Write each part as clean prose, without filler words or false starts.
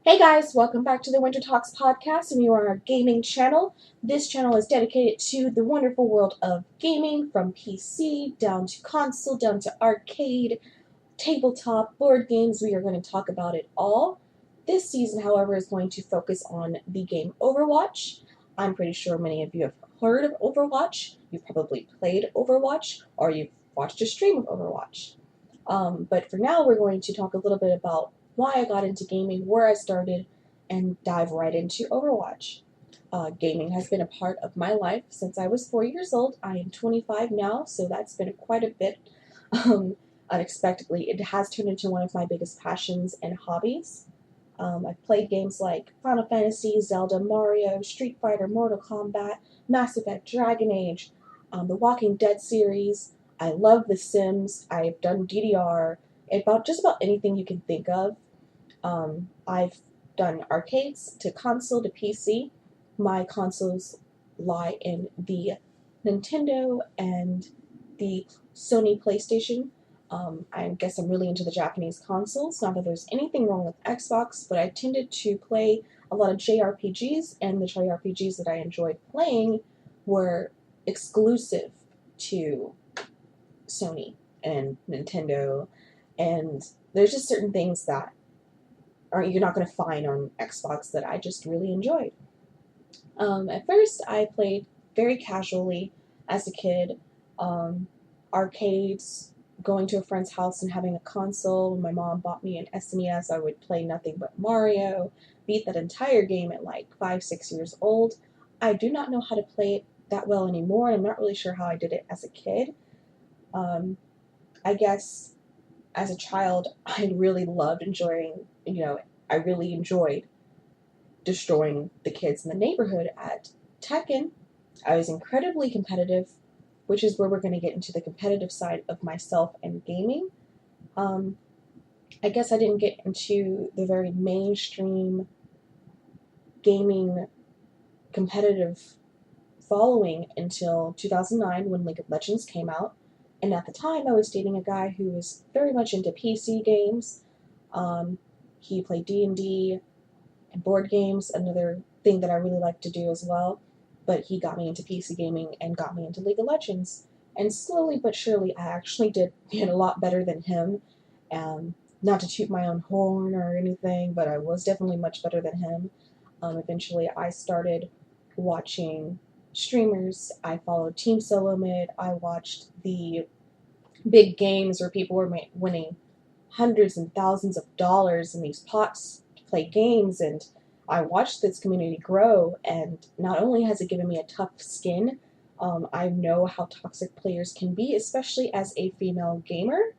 Hey guys, welcome back to the Winter Talks podcast, and you are our gaming channel. This channel is dedicated to the wonderful world of gaming, from PC down to console, down to arcade, tabletop, board games. We are going to talk about it all. This season, however, is going to focus on the game Overwatch. I'm pretty sure many of you have heard of Overwatch. You've probably played Overwatch, or you've watched a stream of Overwatch. But for now, we're going to talk a little bit about why I got into gaming, where I started, and dive right into Overwatch. Gaming has been a part of my life since I was 4 years old. I am 25 now, so that's been quite a bit. Unexpectedly, it has turned into one of my biggest passions and hobbies. I've played games like Final Fantasy, Zelda, Mario, Street Fighter, Mortal Kombat, Mass Effect, Dragon Age, the Walking Dead series. I love The Sims. I've done DDR, about just about anything you can think of. I've done arcades to console to PC. My consoles lie in the Nintendo and the Sony PlayStation. I guess I'm really into the Japanese consoles. Not that there's anything wrong with Xbox, but I tended to play a lot of JRPGs, and the JRPGs that I enjoyed playing were exclusive to Sony and Nintendo, and there's just certain things that you're not going to find on Xbox that I just really enjoyed. At first, I played very casually as a kid, arcades, going to a friend's house and having a console. When my mom bought me an SNES, I would play nothing but Mario, beat that entire game at like 5, 6 years old. I do not know how to play it that well anymore, and I'm not really sure how I did it as a kid. I guess as a child, I really loved I really enjoyed destroying the kids in the neighborhood at Tekken. I was incredibly competitive, which is where we're going to get into the competitive side of myself and gaming. I guess I didn't get into the very mainstream gaming competitive following until 2009 when League of Legends came out. And at the time, I was dating a guy who was very much into PC games. He played D&D and board games, another thing that I really like to do as well. But he got me into PC gaming and got me into League of Legends. And slowly but surely, I actually did get a lot better than him. Not to toot my own horn or anything, but I was definitely much better than him. Eventually, I started watching streamers. I followed Team Solo Mid. I watched the big games where people were winning hundreds and thousands of dollars in these pots to play games, and I watched this community grow, and not only has it given me a tough skin, I know how toxic players can be, especially as a female gamer.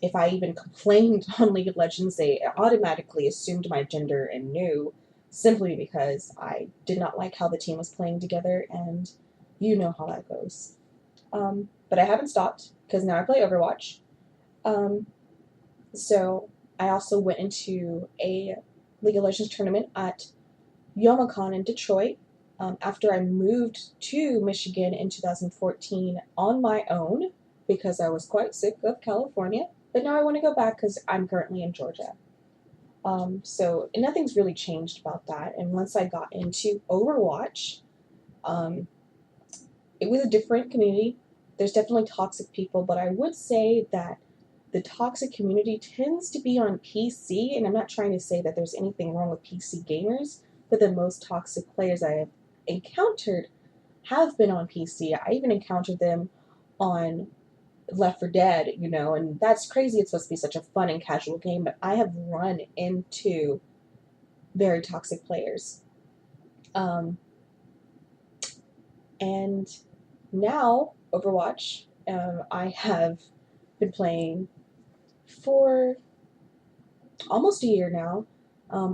If I even complained on League of Legends, they automatically assumed my gender and knew, simply because I did not like how the team was playing together, and you know how that goes. But I haven't stopped, because now I play Overwatch. So I also went into a League of Legends tournament at Youmacon in Detroit after I moved to Michigan in 2014 on my own because I was quite sick of California. But now I want to go back because I'm currently in Georgia. So nothing's really changed about that. And once I got into Overwatch, it was a different community. There's definitely toxic people, but I would say that the toxic community tends to be on PC, and I'm not trying to say that there's anything wrong with PC gamers, but the most toxic players I have encountered have been on PC. I even encountered them on Left 4 Dead, and that's crazy. It's supposed to be such a fun and casual game, but I have run into very toxic players. And now, Overwatch, I have been playing for almost a year now.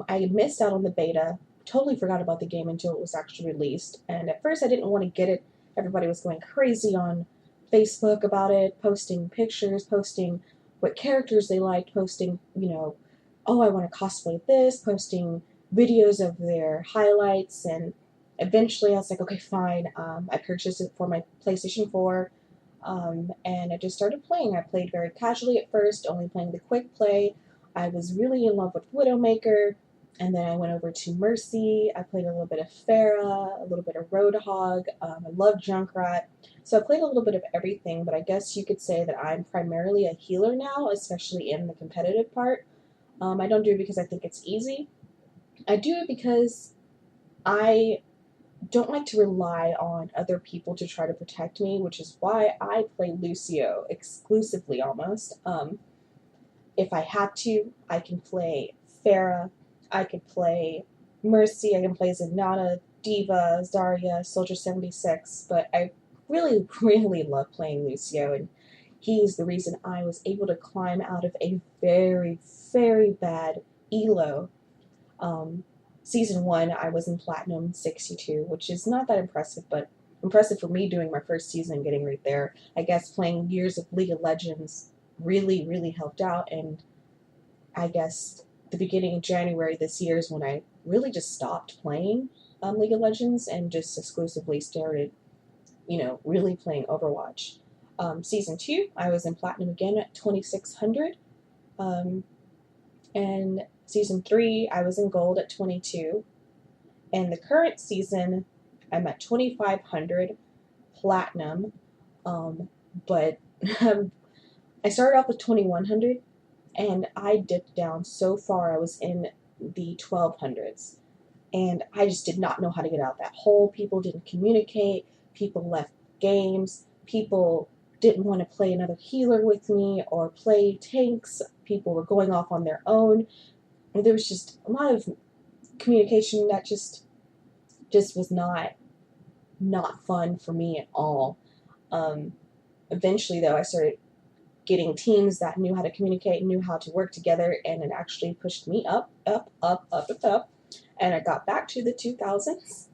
I missed out on the beta, totally forgot about the game until it was actually released, and at first I didn't want to get it. Everybody was going crazy on Facebook about it, posting pictures, posting what characters they liked, posting, oh, I want to cosplay this, posting videos of their highlights, and eventually I was like, okay, fine. I purchased it for my PlayStation 4, and I just started playing. I played very casually at first, only playing the quick play. I was really in love with Widowmaker, and then I went over to Mercy. I played a little bit of Pharah, a little bit of Roadhog. I love Junkrat. So I played a little bit of everything, but I guess you could say that I'm primarily a healer now, especially in the competitive part. I don't do it because I think it's easy. I do it because I don't like to rely on other people to try to protect me, which is why I play Lucio exclusively almost. If I had to, I can play Pharah, I could play Mercy, I can play Zenyatta, Diva, Zarya, Soldier 76, but I really, really love playing Lucio, and he's the reason I was able to climb out of a very, very bad elo. Um, Season 1, I was in Platinum 62, which is not that impressive, but impressive for me doing my first season and getting right there. I guess playing years of League of Legends really, really helped out, and I guess the beginning of January this year is when I really just stopped playing League of Legends and just exclusively started, really playing Overwatch. Season 2, I was in Platinum again at 2600. And Season 3, I was in Gold at 22. And the current season, I'm at 2500 Platinum. But I started off with 2100, and I dipped down so far. I was in the 1200s, and I just did not know how to get out of that hole. People didn't communicate. People left games. People didn't want to play another healer with me or play tanks. People were going off on their own. And there was just a lot of communication that just was not fun for me at all. Eventually, though, I started getting teams that knew how to communicate, knew how to work together, and it actually pushed me up, up, up, up, up, up, and I got back to the 2000s.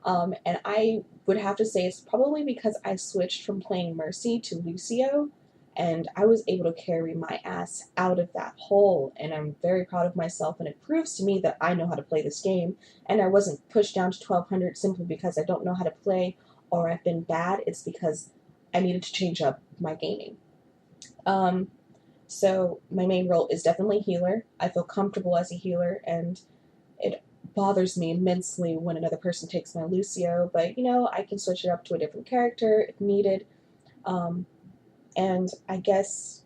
And I would have to say it's probably because I switched from playing Mercy to Lucio, and I was able to carry my ass out of that hole, and I'm very proud of myself, and it proves to me that I know how to play this game, and I wasn't pushed down to 1200 simply because I don't know how to play or I've been bad. It's because I needed to change up my gaming. So my main role is definitely healer. I feel comfortable as a healer, and it bothers me immensely when another person takes my Lucio, but I can switch it up to a different character if needed. And I guess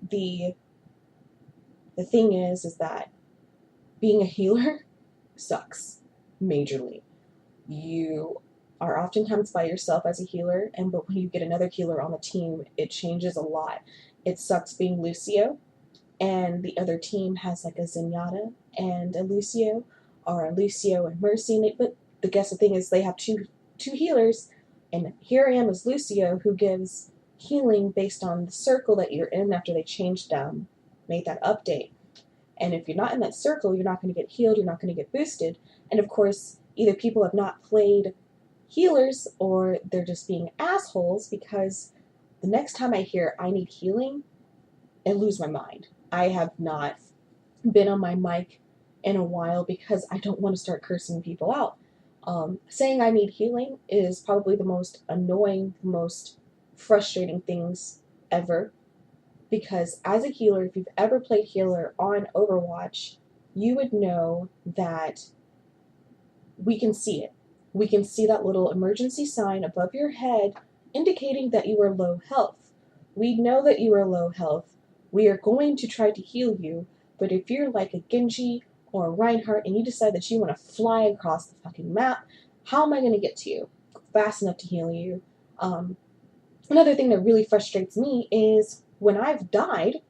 the thing is that being a healer sucks majorly. You are oftentimes by yourself as a healer, but when you get another healer on the team, it changes a lot. It sucks being Lucio, and the other team has like a Zenyatta and a Lucio, or a Lucio and Mercy. But the thing is, they have two healers, and here I am as Lucio, who gives healing based on the circle that you're in after they made that update. And if you're not in that circle, you're not going to get healed, you're not going to get boosted. And of course, either people have not played healers or they're just being assholes, because the next time I hear I need healing, I lose my mind. I have not been on my mic in a while because I don't want to start cursing people out. Saying I need healing is probably the most annoying, most frustrating things ever, because as a healer, if you've ever played healer on Overwatch, you would know that we can see it. We can see that little emergency sign above your head indicating that you are low health. We know that you are low health. We are going to try to heal you, but if you're like a Genji or a Reinhardt and you decide that you want to fly across the fucking map, how am I going to get to you fast enough to heal you? Another thing that really frustrates me is when I've died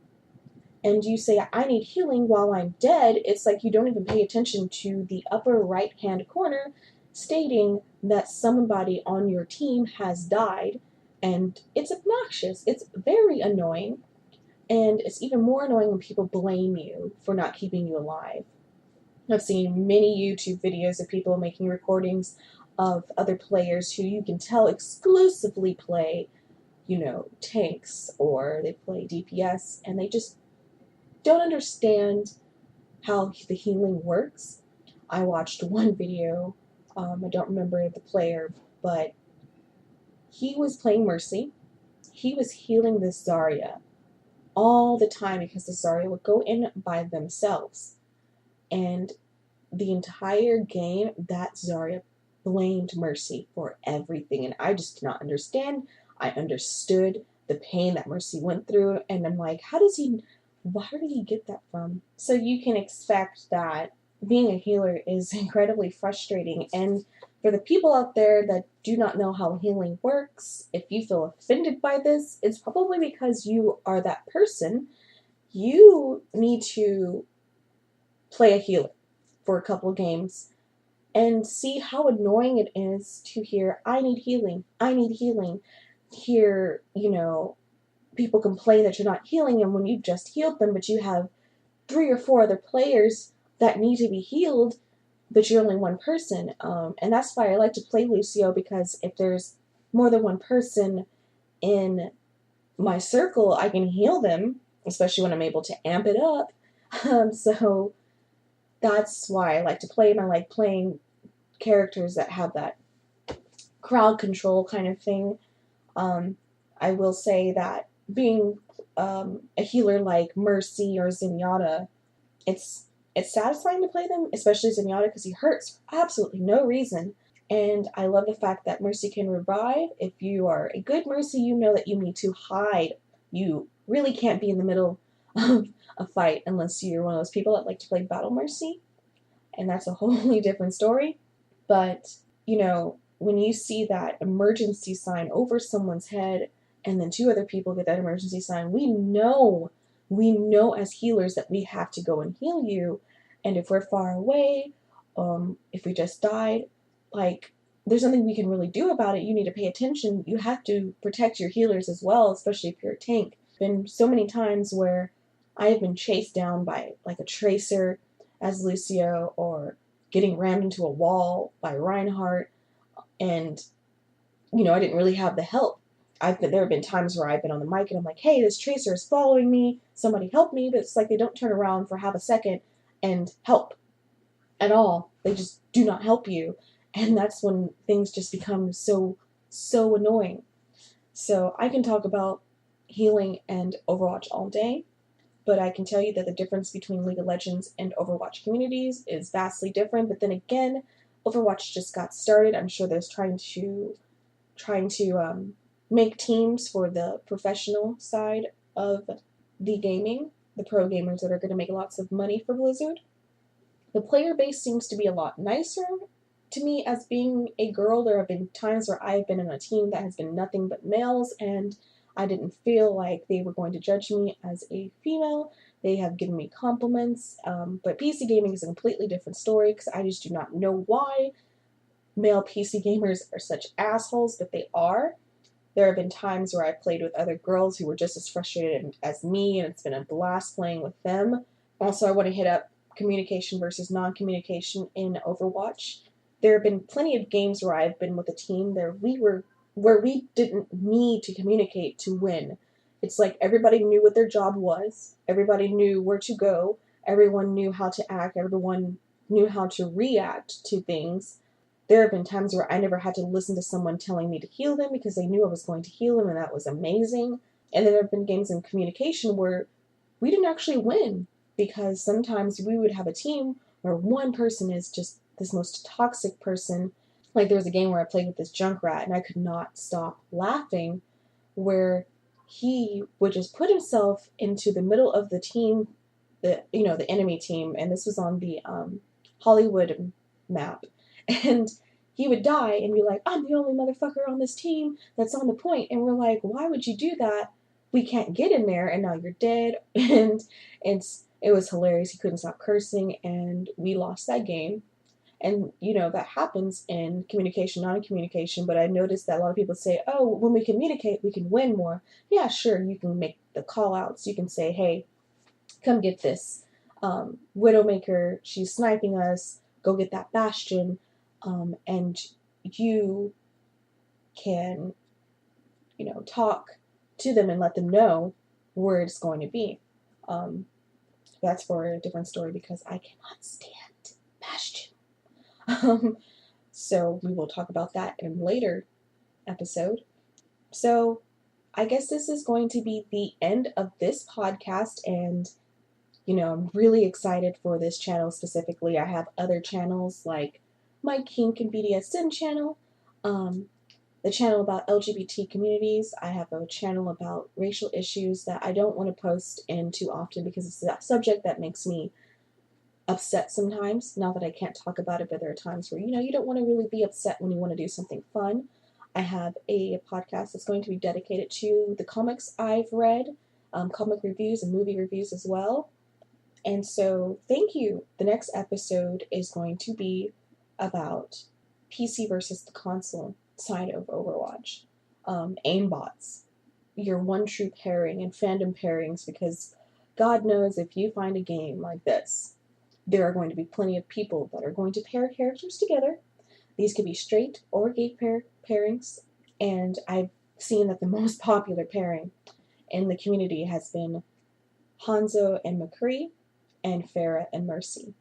and you say I need healing while I'm dead, it's like you don't even pay attention to the upper right hand corner stating that somebody on your team has died, and it's obnoxious. It's very annoying, and it's even more annoying when people blame you for not keeping you alive. I've seen many YouTube videos of people making recordings of other players who you can tell exclusively play, tanks, or they play DPS, and they just don't understand how the healing works. I watched one video, I don't remember the player, but he was playing Mercy. He was healing this Zarya all the time because the Zarya would go in by themselves. And the entire game, that Zarya blamed Mercy for everything. And I just did not understand. I understood the pain that Mercy went through. And I'm like, where did he get that from? So you can expect that being a healer is incredibly frustrating. And for the people out there that do not know how healing works, if you feel offended by this, it's probably because you are that person. You need to play a healer for a couple games and see how annoying it is to hear, I need healing, I need healing. Hear, people complain that you're not healing them when you've just healed them, but you have 3 or 4 other players that need to be healed, but you're only one person. And that's why I like to play Lucio, because if there's more than one person in my circle, I can heal them, especially when I'm able to amp it up. So that's why I like to play him. I like playing characters that have that crowd control kind of thing. I will say that being a healer like Mercy or Zenyatta, it's satisfying to play them, especially Zenyatta, because he hurts for absolutely no reason. And I love the fact that Mercy can revive. If you are a good Mercy, you know that you need to hide. You really can't be in the middle of a fight unless you're one of those people that like to play Battle Mercy. And that's a wholly different story. But, when you see that emergency sign over someone's head and then 2 other people get that emergency sign, we know as healers that we have to go and heal you. And if we're far away, if we just died, there's nothing we can really do about it. You need to pay attention. You have to protect your healers as well, especially if you're a tank. Been so many times where I have been chased down by a tracer as Lucio, or getting rammed into a wall by Reinhardt, and I didn't really have the help. There have been times where I've been on the mic and I'm like, hey, this tracer is following me, somebody help me, but it's like they don't turn around for half a second and help at all. They just do not help you, and that's when things just become so annoying. So I can talk about healing and Overwatch all day, but I can tell you that the difference between League of Legends and Overwatch communities is vastly different. But then again, Overwatch just got started. I'm sure there's trying to make teams for the professional side of the gaming, the pro gamers that are going to make lots of money for Blizzard. The player base seems to be a lot nicer to me. As being a girl, there have been times where I've been in a team that has been nothing but males, and I didn't feel like they were going to judge me as a female. They have given me compliments, but PC gaming is a completely different story, because I just do not know why male PC gamers are such assholes, but they are. There have been times where I've played with other girls who were just as frustrated as me, and it's been a blast playing with them. Also, I want to hit up communication versus non-communication in Overwatch. There have been plenty of games where I've been with a team where we didn't need to communicate to win. It's like everybody knew what their job was, everybody knew where to go, everyone knew how to act, everyone knew how to react to things. There have been times where I never had to listen to someone telling me to heal them because they knew I was going to heal them, and that was amazing. And then there have been games in communication where we didn't actually win, because sometimes we would have a team where one person is just this most toxic person. Like, there was a game where I played with this Junkrat, and I could not stop laughing, where he would just put himself into the middle of the team, the enemy team, and this was on the Hollywood map. And he would die and be like, I'm the only motherfucker on this team that's on the point. And we're like, why would you do that? We can't get in there, and now you're dead. And it was hilarious. He couldn't stop cursing, and we lost that game. And, that happens in communication, non-communication, but I noticed that a lot of people say, oh, when we communicate, we can win more. Yeah, sure, you can make the call-outs. You can say, hey, come get this Widowmaker. She's sniping us. Go get that Bastion. And you can, talk to them and let them know where it's going to be. That's for a different story, because I cannot stand Bastion. So we will talk about that in a later episode. So I guess this is going to be the end of this podcast, and I'm really excited for this channel specifically. I have other channels like my Kink and BDSM channel, um, the channel about LGBT communities. I have a channel about racial issues that I don't want to post in too often because it's a subject that makes me upset sometimes. Not that I can't talk about it, but there are times where, you don't want to really be upset when you want to do something fun. I have a podcast that's going to be dedicated to the comics I've read, comic reviews and movie reviews as well. And so, thank you. The next episode is going to be about PC versus the console side of Overwatch. Aimbots, your one true pairing, and fandom pairings, because God knows if you find a game like this, there are going to be plenty of people that are going to pair characters together. These could be straight or gay pairings, and I've seen that the most popular pairing in the community has been Hanzo and McCree, and Farah and Mercy.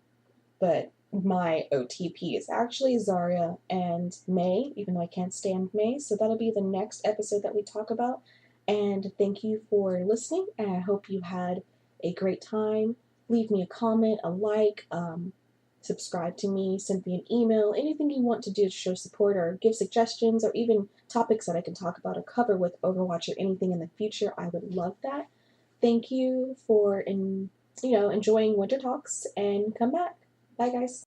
But my OTP is actually Zarya and May, even though I can't stand May. So that'll be the next episode that we talk about. And thank you for listening, and I hope you had a great time. Leave me a comment, a like, subscribe to me, send me an email, anything you want to do to show support or give suggestions or even topics that I can talk about or cover with Overwatch or anything in the future. I would love that. Thank you for enjoying Winter Talks, and come back. Bye, guys.